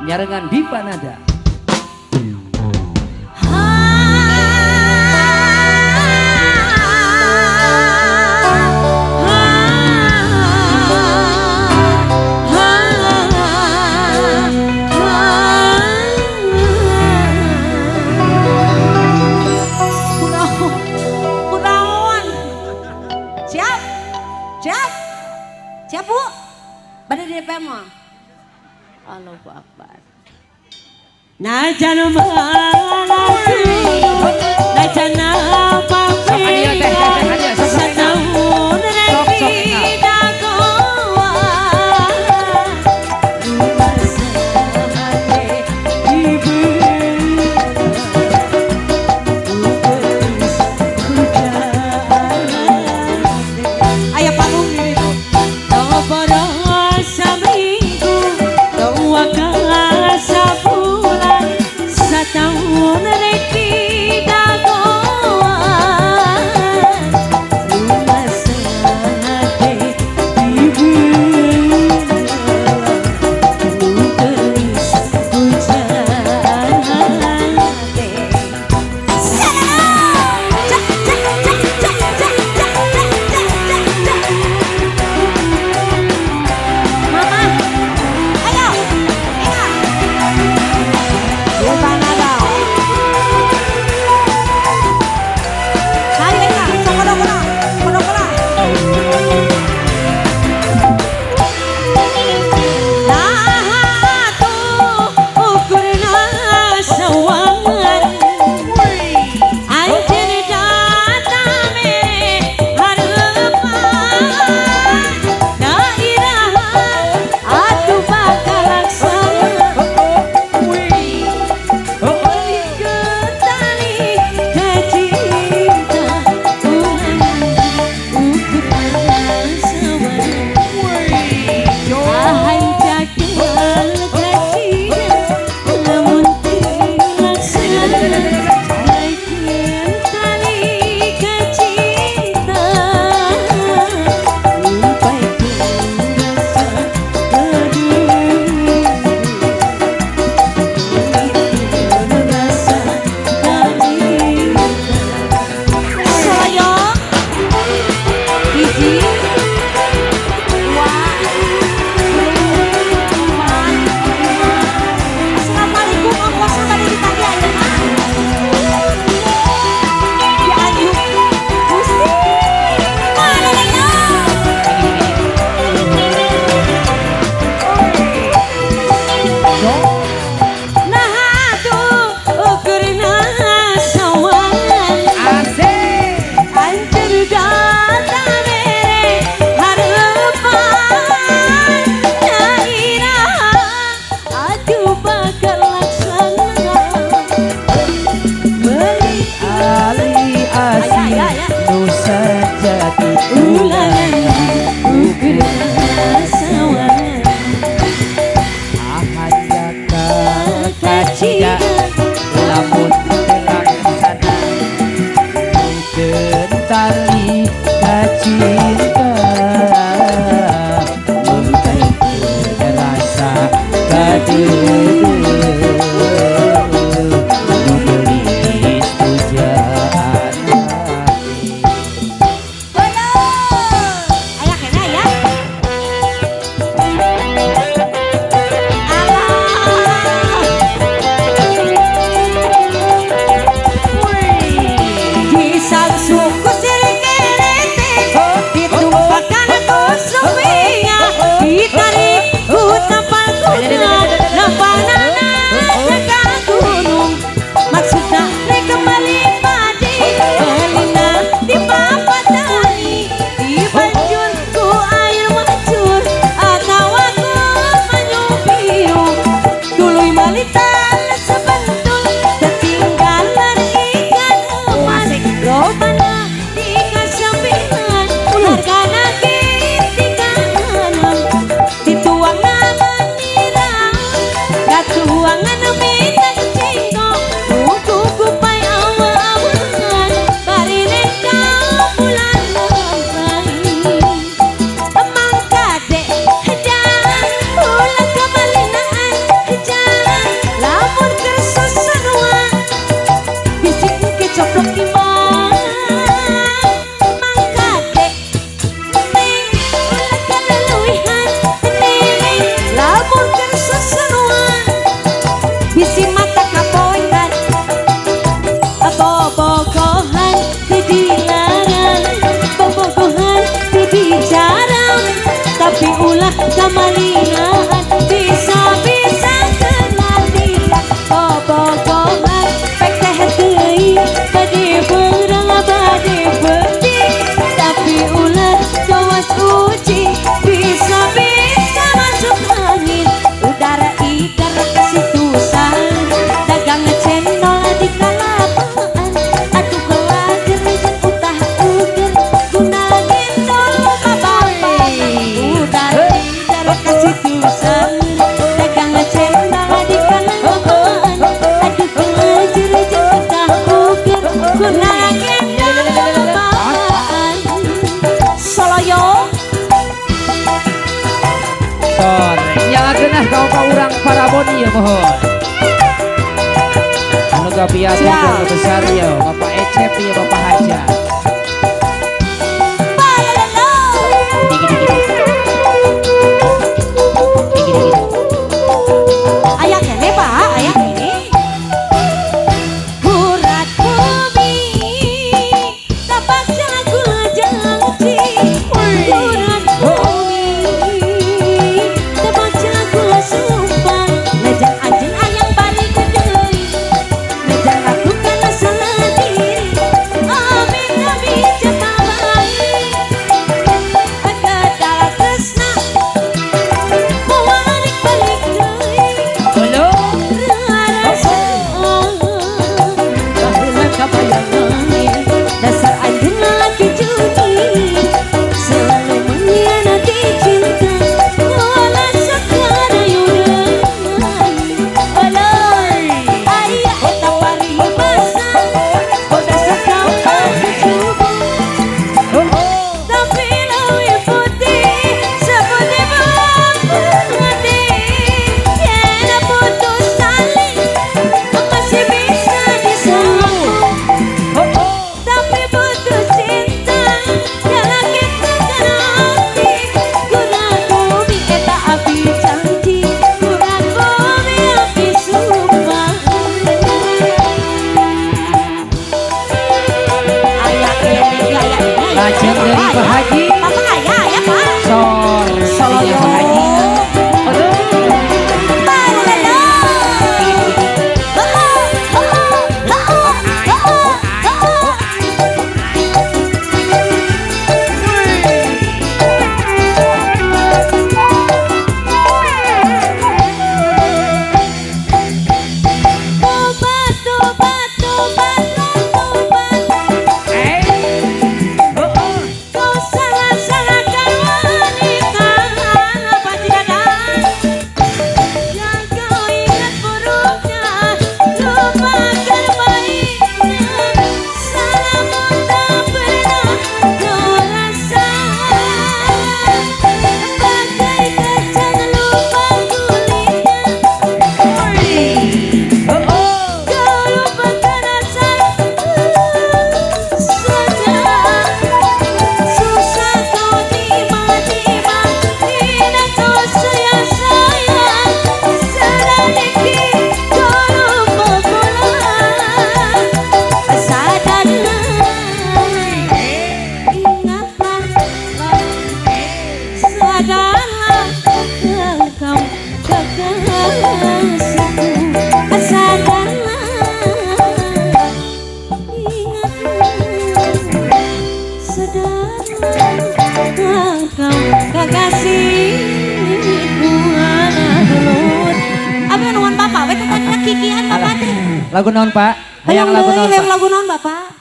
nyarengan Diva Nada. Siap Bu? Pada di DP mah. Allahu Akbar. Najan malaki, najan apa setahun reki dagoa, rumah sehati ibu, Ayo panggung ini Bu. setahun reki dagoa, rumah sehati ibu, gelis hujan tali cinta mengkaitkan rasa kadeu nulis pujaan Ayah kena ya. Hujan kamalinaan bisa-bisa kena tilang bobogohan pek teh deui bade beurang bade beudi tapi ulah gawas uji bisa-bisa masuk angin udara idar kesitusan dagang cendol di kalapaan aduh kelager jeung utah uger guna gendol bapak udara idar kesitusan dagang cendol di kalapaan aduh kelager jeung utah uger guna gendol babaan soloyo Nyalakeun kau ka urang para boni ya mohon. Anu gapian keluarga besar ya Bapak Ecep ya Bapak Haja. Aya kene Pak, aya kene. Urat bumi tapak jago janji. Urat bumi tapak jago sumpah. Lajang anjeun ayang balik deui. Lajang lakukan salah diri. Amin amin jemaah. Agak tresna balik balik deui. Halo. Dasar anjing laki judi selalu mengkhianati cinta wala sakana yudan alai ayah eta paribasa bodas sakapa coba tapi leuwih putih seputih putih yana putus tali masih bisa disambung tapi putus cinta jalan kita kenanti kurang bumi eta api janji kurang bumi api sumpah ayah kene Lajeng dari Pak Haji. Papa ayah Pak Sor Soloyo. Pak Haji. Kau salah-salahkan wanita apa tidak yang kau ingat buruknya lupakan baiknya salahmu tak pernah kau rasa bagai kaca lupa kulitnya kau lupakan rasa saja susah kau tiba-tiba tidak kau sayang-sayang sedikit kau lupa pula sadarlah ingatlah sadarlah engkau kekasihku sadarlah ingatlah sadarlah engkau kekasihku anak apa nuan bapak we tetap kikian bapak teh Lagu naon Pak? Hayang lagu naon Pak? lagu non bapak